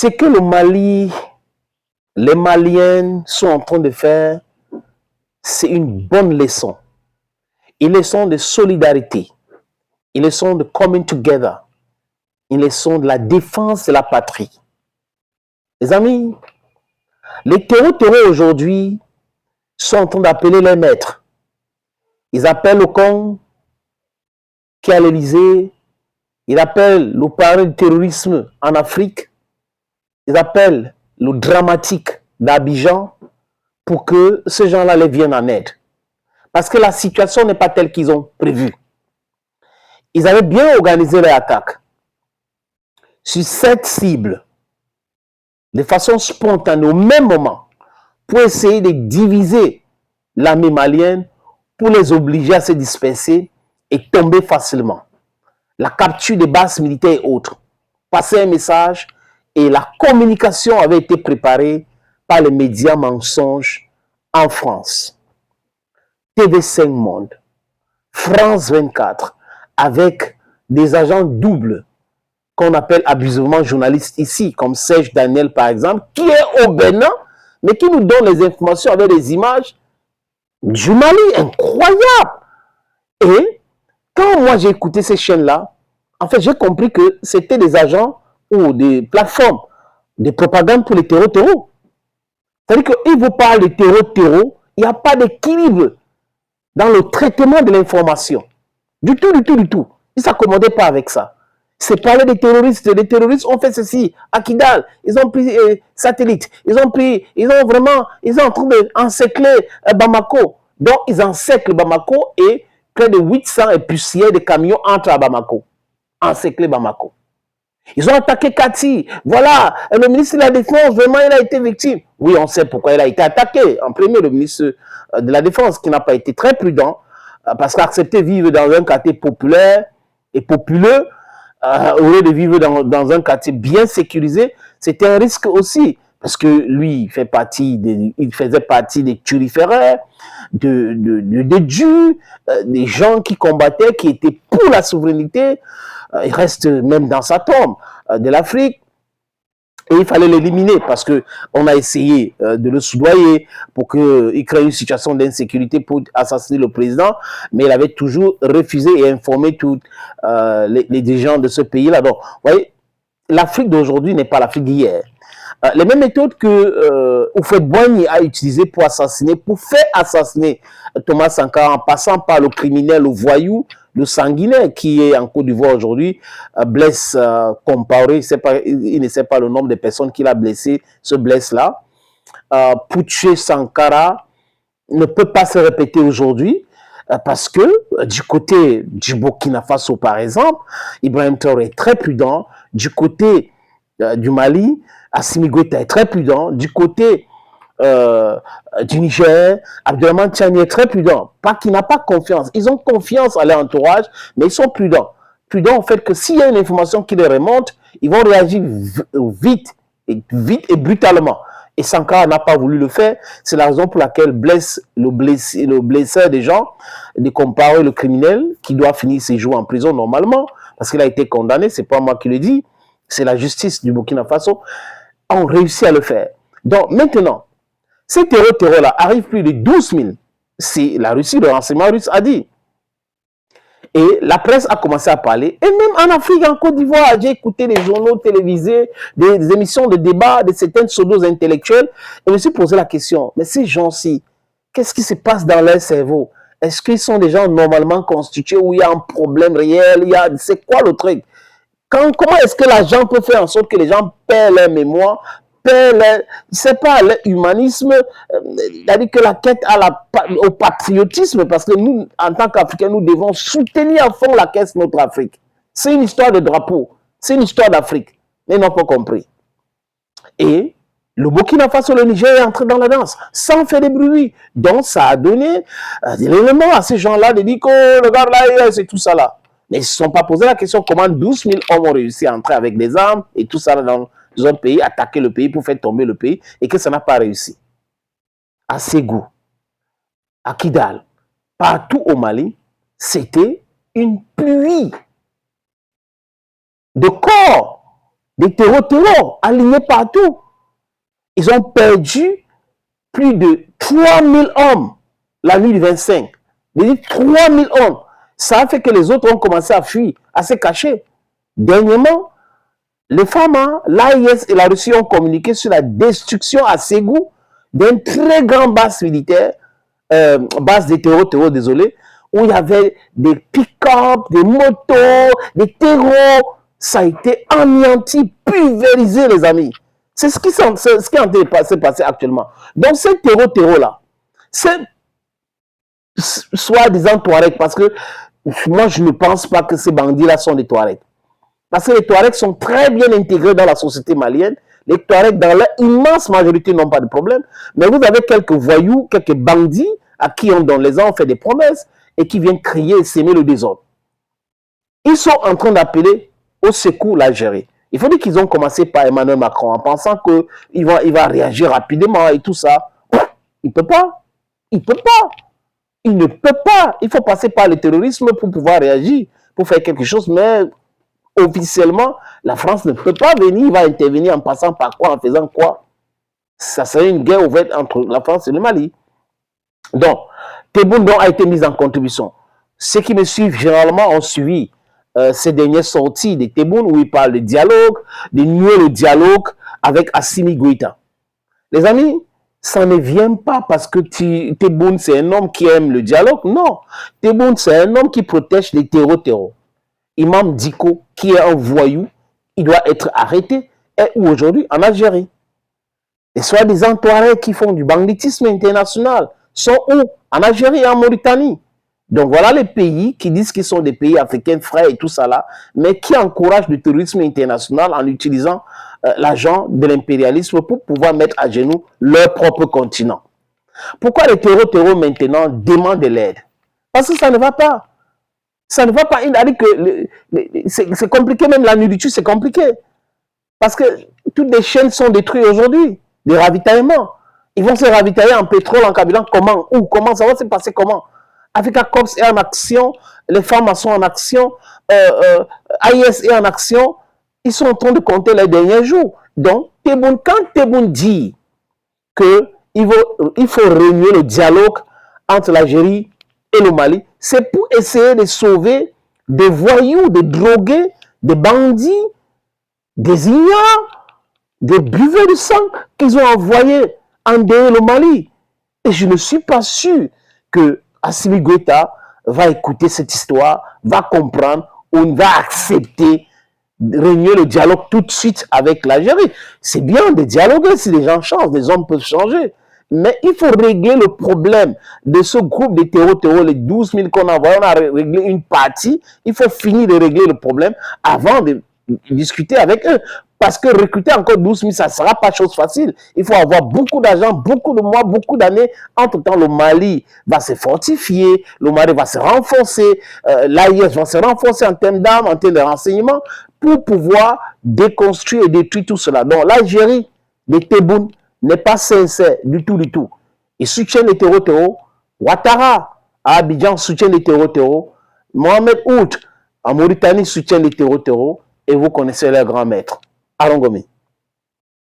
Ce que le Mali, les Maliens sont en train de faire, c'est une bonne leçon. Une leçon de solidarité, une leçon de coming together, une leçon de la défense de la patrie. Les amis, les terreaux aujourd'hui sont en train d'appeler les maîtres. Ils appellent au Kong, qui est à l'Élysée, ils appellent le parrain du terrorisme en Afrique, ils appellent le dramatique d'Abidjan pour que ces gens-là les viennent en aide. Parce que la situation n'est pas telle qu'ils ont prévu. Ils avaient bien organisé leur attaque sur 7 cibles de façon spontanée au même moment pour essayer de diviser l'armée malienne, pour les obliger à se disperser et tomber facilement. La capture des bases militaires et autres. Passer un message et la communication avait été préparée par les médias mensonges en France. TV5 Monde, France 24, avec des agents doubles qu'on appelle abusivement journalistes ici, comme Serge Daniel par exemple, qui est au Bénin, mais qui nous donne les informations avec des images du Mali, incroyable. Et quand moi j'ai écouté ces chaînes-là, en fait j'ai compris que c'était des agents ou des plateformes de propagande pour les terreaux. C'est-à-dire qu'ils vous parlent de terreau, il n'y a pas d'équilibre dans le traitement de l'information. Du tout. Ils ne s'accommodaient pas avec ça. C'est parler des terroristes. Les terroristes ont fait ceci à Kidal. Ils ont pris satellite. Ils sont en train d'encercler Bamako. Donc, ils encerclent Bamako et près de 800 épiciers de camions entrent à Bamako. Encercler Bamako. Ils ont attaqué Kati. Voilà, le ministre de la Défense, vraiment, il a été victime. Oui, on sait pourquoi il a été attaqué. En premier, le ministre de la Défense, qui n'a pas été très prudent, parce qu'accepter vivre dans un quartier populaire et populeux, au lieu de vivre dans un quartier bien sécurisé, c'était un risque aussi. Parce que lui, il faisait partie des turiféraires, des Djus, des gens qui combattaient, qui étaient pour la souveraineté. Il reste même dans sa tombe de l'Afrique. Et il fallait l'éliminer parce qu'on a essayé de le soudoyer pour qu'il crée une situation d'insécurité pour assassiner le président, mais il avait toujours refusé et informé tous les dirigeants de ce pays-là. Donc, vous voyez, l'Afrique d'aujourd'hui n'est pas l'Afrique d'hier. Les mêmes méthodes que Houphouët-Boigny a utilisées pour faire assassiner Thomas Sankara en passant par le criminel, le voyou, le sanguinaire qui est en Côte d'Ivoire aujourd'hui, Blaise Compaoré, il ne sait pas le nombre de personnes qu'il a blessées, ce Blaise-là. Pour tuer Sankara ne peut pas se répéter aujourd'hui parce que du côté du Burkina Faso, par exemple, Ibrahim Traoré est très prudent. Du côté du Mali, Assimi Goïta est très prudent. Du côté du Niger, Abdelrahmane Tiani est très prudent. Pas qu'il n'a pas confiance. Ils ont confiance à leur entourage, mais ils sont prudents. Prudents au fait que s'il y a une information qui les remonte, ils vont réagir vite et brutalement. Et Sankara n'a pas voulu le faire. C'est la raison pour laquelle le blesseur des gens, de comparer le criminel qui doit finir ses jours en prison normalement, parce qu'il a été condamné, c'est pas moi qui le dis, c'est la justice du Burkina Faso, ont réussi à le faire. Donc maintenant, ces terreaux-là arrivent plus de 12 000. C'est la Russie, le renseignement russe a dit. Et la presse a commencé à parler. Et même en Afrique, en Côte d'Ivoire, j'ai écouté des journaux télévisés, des émissions de débat de certaines pseudos intellectuels. Et je me suis posé la question, mais ces gens-ci, qu'est-ce qui se passe dans leur cerveau? Est-ce qu'ils sont des gens normalement constitués où il y a un problème réel? C'est quoi le truc? Comment est-ce que l'argent peut faire en sorte que les gens perdent leur mémoire, c'est pas l'humanisme, c'est-à-dire que la quête au patriotisme, parce que nous, en tant qu'Africains, nous devons soutenir à fond la caisse de notre Afrique. C'est une histoire de drapeau, c'est une histoire d'Afrique, mais ils n'ont pas compris. Et le Burkina Faso, le Niger est entré dans la danse, sans faire de bruit. Donc ça a donné l'élément à ces gens-là de dire que regarde là, c'est tout ça là. Mais ils ne se sont pas posé la question comment 12 000 hommes ont réussi à entrer avec des armes et tout ça dans un pays, attaquer le pays pour faire tomber le pays, et que ça n'a pas réussi. À Ségou, à Kidal, partout au Mali, c'était une pluie de corps des terreaux alignés partout. Ils ont perdu plus de 3000 hommes la nuit du 25. 3000 hommes. Ça a fait que les autres ont commencé à fuir, à se cacher. Dernièrement, les femmes, l'AIS et la Russie ont communiqué sur la destruction à Ségou d'une très grande base militaire, base des terreaux, désolé, où il y avait des pick-up, des motos, des terreaux. Ça a été anéanti, pulvérisé, les amis. C'est ce qui est en train de se passer actuellement. Donc, ces terreaux-là, c'est soi-disant Touareg, parce que moi, je ne pense pas que ces bandits-là sont des Touaregs. Parce que les Touaregs sont très bien intégrés dans la société malienne. Les Touaregs, dans leur immense majorité, n'ont pas de problème. Mais vous avez quelques voyous, quelques bandits à qui on donne les ans, on fait des promesses et qui viennent crier et s'aimer le désordre. Ils sont en train d'appeler au secours l'Algérie. Il faut dire qu'ils ont commencé par Emmanuel Macron en pensant qu'il va réagir rapidement et tout ça. Il ne peut pas. Il ne peut pas. Il ne peut pas. Il faut passer par le terrorisme pour pouvoir réagir, pour faire quelque chose. Mais officiellement, la France ne peut pas venir. Il va intervenir en passant par quoi, en faisant quoi. Ça serait une guerre ouverte entre la France et le Mali. Donc, Tebboune a été mis en contribution. Ceux qui me suivent généralement ont suivi ces dernières sorties de Tebboune où il parle de dialogue, de nouer le dialogue avec Assimi Goïta. Les amis, ça ne vient pas parce que Tebboune c'est un homme qui aime le dialogue. Non, Tebboune c'est un homme qui protège les terreaux. Imam Diko, qui est un voyou, il doit être arrêté. Et où aujourd'hui? En Algérie. Les soi-disant Touaregs qui font du banditisme international sont où? En Algérie et en Mauritanie. Donc voilà les pays qui disent qu'ils sont des pays africains frères et tout ça là, mais qui encouragent le terrorisme international en utilisant l'argent de l'impérialisme pour pouvoir mettre à genoux leur propre continent. Pourquoi les terreaux maintenant demandent de l'aide? Parce que ça ne va pas. Ça ne va pas. Il a dit que c'est compliqué, même la nourriture c'est compliqué. Parce que toutes les chaînes sont détruites aujourd'hui, des ravitaillements. Ils vont se ravitailler en pétrole, en carburant, comment? Où? Comment? Ça va se passer comment? Africa Corps est en action, les femmes sont en action, AIS est en action, ils sont en train de compter les derniers jours. Donc, quand Tebboune dit qu'il faut renouer le dialogue entre l'Algérie et le Mali, c'est pour essayer de sauver des voyous, des drogués, des bandits, des ignorants, des buveurs de sang qu'ils ont envoyés en dehors le Mali. Et je ne suis pas sûr que Assimi Goïta va écouter cette histoire, va comprendre ou va accepter de régner le dialogue tout de suite avec l'Algérie. C'est bien de dialoguer si les gens changent, les hommes peuvent changer. Mais il faut régler le problème de ce groupe de terreaux, les 12 000 qu'on a envoyés, on a réglé une partie. Il faut finir de régler le problème avant de discuter avec eux. Parce que recruter encore 12 000, ça ne sera pas chose facile. Il faut avoir beaucoup d'argent, beaucoup de mois, beaucoup d'années. Entre-temps, le Mali va se fortifier, le Mali va se renforcer, l'AIS va se renforcer en termes d'armes, en termes de renseignements, pour pouvoir déconstruire et détruire tout cela. Donc, l'Algérie de Tebboune n'est pas sincère du tout, du tout. Ils soutiennent les terreaux. Ouattara, à Abidjan, soutient les terreaux. Mohamed Oud, en Mauritanie, soutient les terreaux. Et vous connaissez leur grand maître. Arongomi.